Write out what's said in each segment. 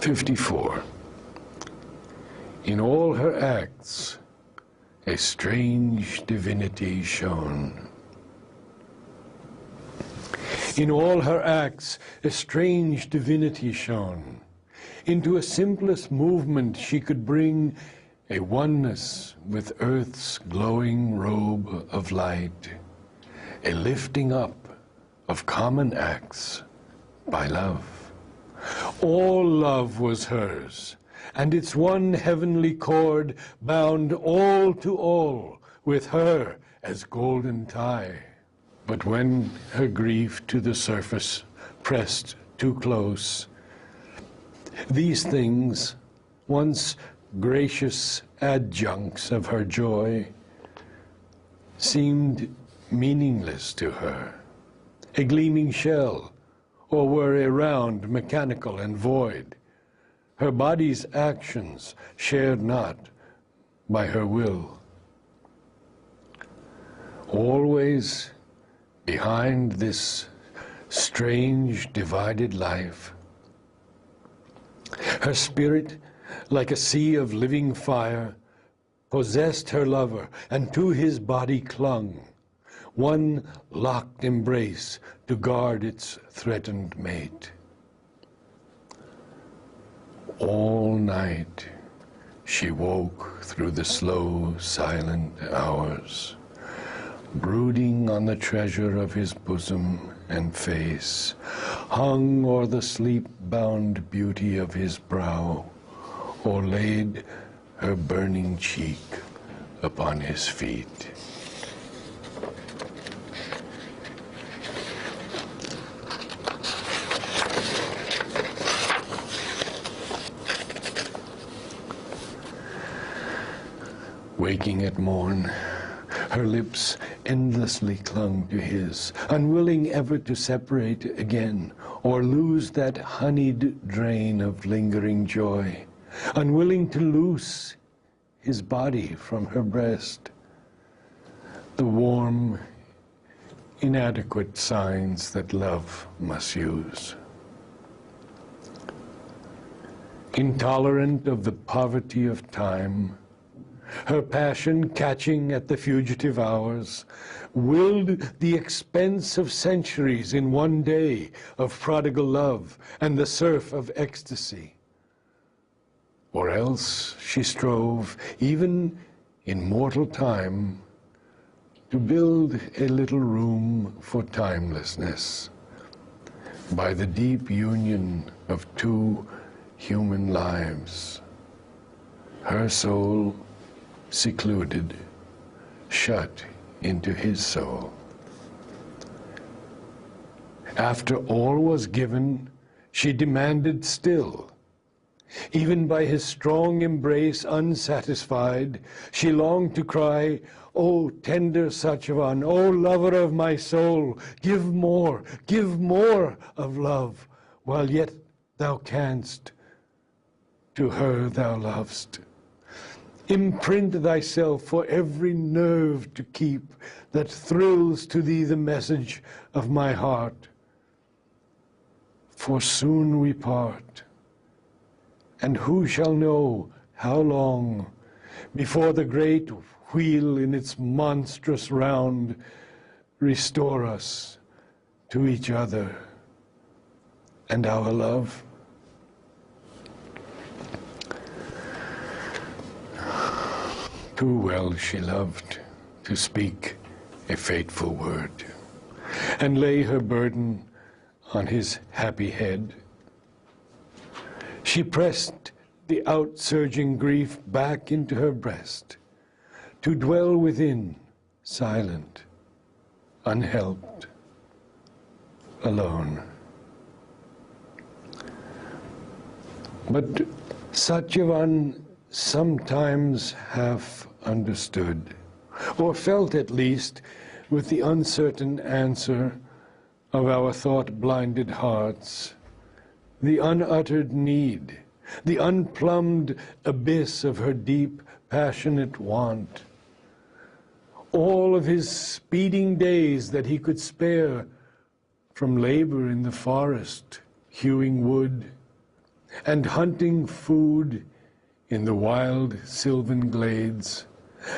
54. In all her acts, a strange divinity shone. In all her acts, a strange divinity shone. Into a simplest movement she could bring a oneness with earth's glowing robe of light, a lifting up of common acts by love. All love was hers, and its one heavenly cord bound all to all with her as golden tie. But when her grief to the surface pressed too close, these things, once gracious adjuncts of her joy, seemed meaningless to her, a gleaming shell, or were a round, mechanical, and void. Her body's actions shared not by her will. Always behind this strange, divided life, her spirit, like a sea of living fire, possessed her lover and to his body clung, one locked embrace to guard its threatened mate. All night she woke through the slow, silent hours, brooding on the treasure of his bosom and face, hung o'er the sleep-bound beauty of his brow, or laid her burning cheek upon his feet. Waking at morn, her lips endlessly clung to his, unwilling ever to separate again, or lose that honeyed drain of lingering joy, unwilling to loose his body from her breast. The warm, inadequate signs that love must use. Intolerant of the poverty of time, her passion, catching at the fugitive hours, willed the expense of centuries in one day of prodigal love and the surf of ecstasy. Or else she strove, even in mortal time, to build a little room for timelessness by the deep union of two human lives, her soul secluded, shut into his soul. After all was given, she demanded still. Even by his strong embrace unsatisfied, she longed to cry, "O tender Satyavan, O lover of my soul, give more of love, while yet thou canst, to her thou lovest. Imprint thyself for every nerve to keep that thrills to thee the message of my heart. For soon we part, and who shall know how long before the great wheel in its monstrous round restore us to each other and our love?" Too well she loved to speak a fateful word and lay her burden on his happy head. She pressed the outsurging grief back into her breast, to dwell within, silent, unhelped, alone. But Satyavan sometimes half understood, or felt at least, with the uncertain answer of our thought-blinded hearts, the unuttered need, the unplumbed abyss of her deep, passionate want. All of his speeding days that he could spare from labor in the forest, hewing wood, and hunting food in the wild sylvan glades,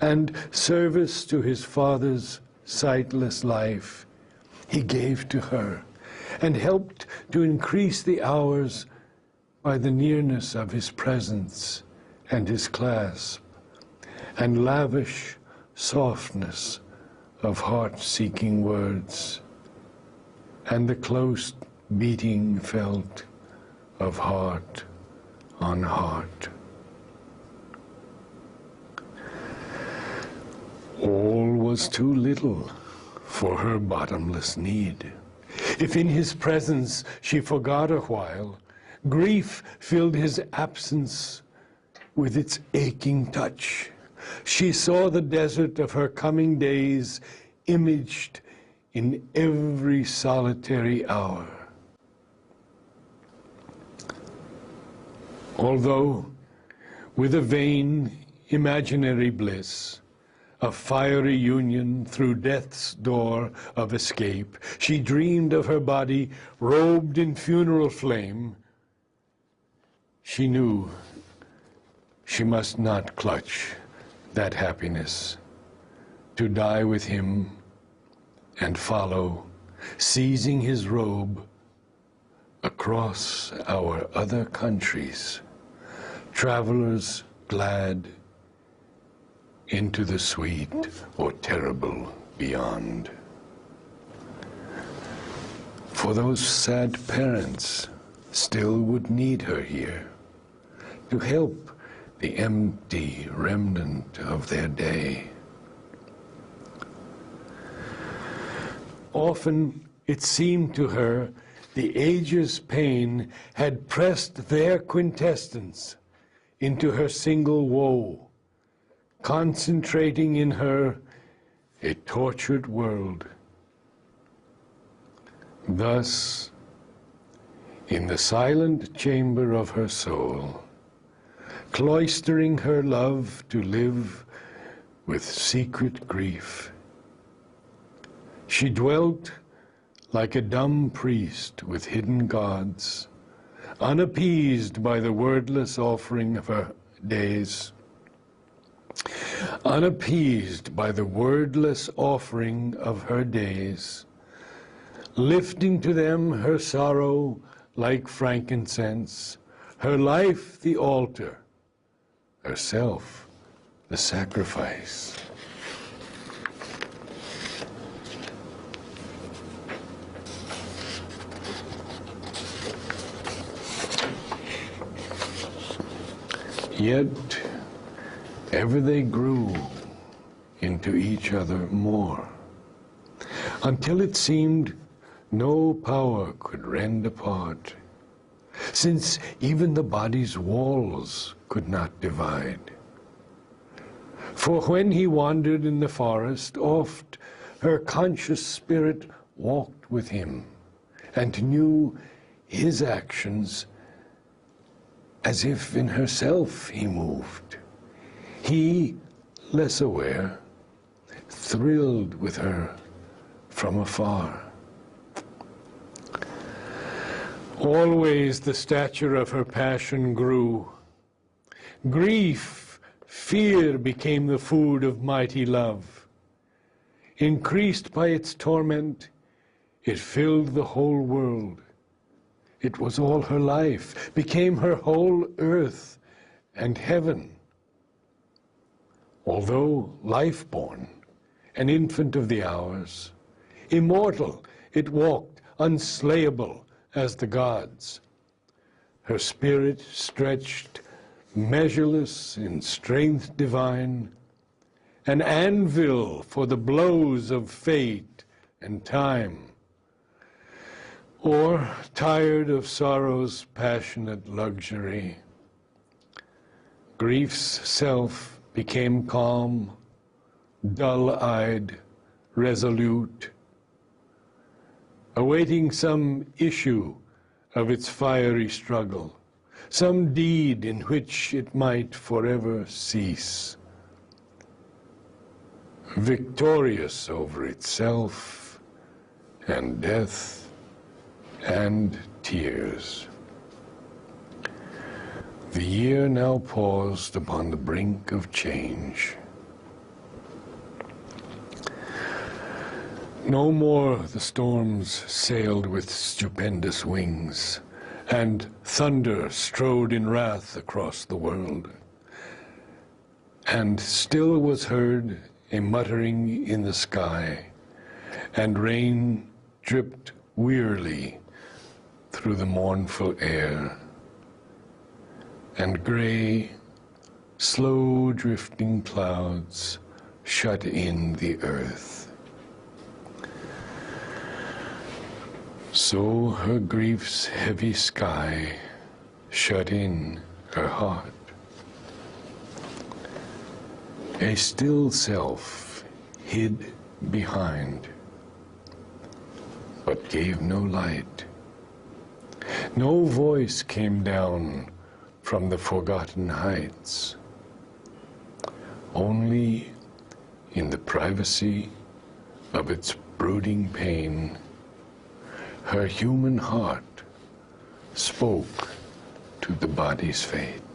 and service to his father's sightless life, he gave to her, and helped to increase the hours by the nearness of his presence and his clasp, and lavish softness of heart-seeking words, and the close beating felt of heart on heart. All was too little for her bottomless need. If in his presence she forgot a while, grief filled his absence with its aching touch. She saw the desert of her coming days imaged in every solitary hour. Although, with a vain, imaginary bliss, a fiery union through death's door of escape, she dreamed of her body robed in funeral flame, she knew she must not clutch that happiness, to die with him and follow, seizing his robe, across our other countries, travelers glad into the sweet or terrible beyond. For those sad parents still would need her here to help the empty remnant of their day. Often it seemed to her the age's pain had pressed their quintessence into her single woe, concentrating in her a tortured world. Thus, in the silent chamber of her soul, cloistering her love to live with secret grief, she dwelt like a dumb priest with hidden gods, unappeased by the wordless offering of her days, unappeased by the wordless offering of her days, lifting to them her sorrow like frankincense, her life the altar, herself the sacrifice. Yet ever they grew into each other more, until it seemed no power could rend apart, since even the body's walls could not divide. For when he wandered in the forest, oft her conscious spirit walked with him, and knew his actions as if in herself he moved. He, less aware, thrilled with her from afar. Always the stature of her passion grew. Grief, fear became the food of mighty love. Increased by its torment, it filled the whole world. It was all her life, became her whole earth and heaven. Although life-born, an infant of the hours, immortal, it walked unslayable as the gods. Her spirit stretched measureless in strength divine, an anvil for the blows of fate and time. Or, tired of sorrow's passionate luxury, grief's self became calm, dull-eyed, resolute, awaiting some issue of its fiery struggle, some deed in which it might forever cease, victorious over itself and death and tears. The year now paused upon the brink of change. No more the storms sailed with stupendous wings, and thunder strode in wrath across the world. And still was heard a muttering in the sky, and rain dripped wearily through the mournful air, and gray, slow drifting clouds shut in the earth. So her grief's heavy sky shut in her heart. A still self hid behind, but gave no light. No voice came down from the forgotten heights. Only in the privacy of its brooding pain, her human heart spoke to the body's fate.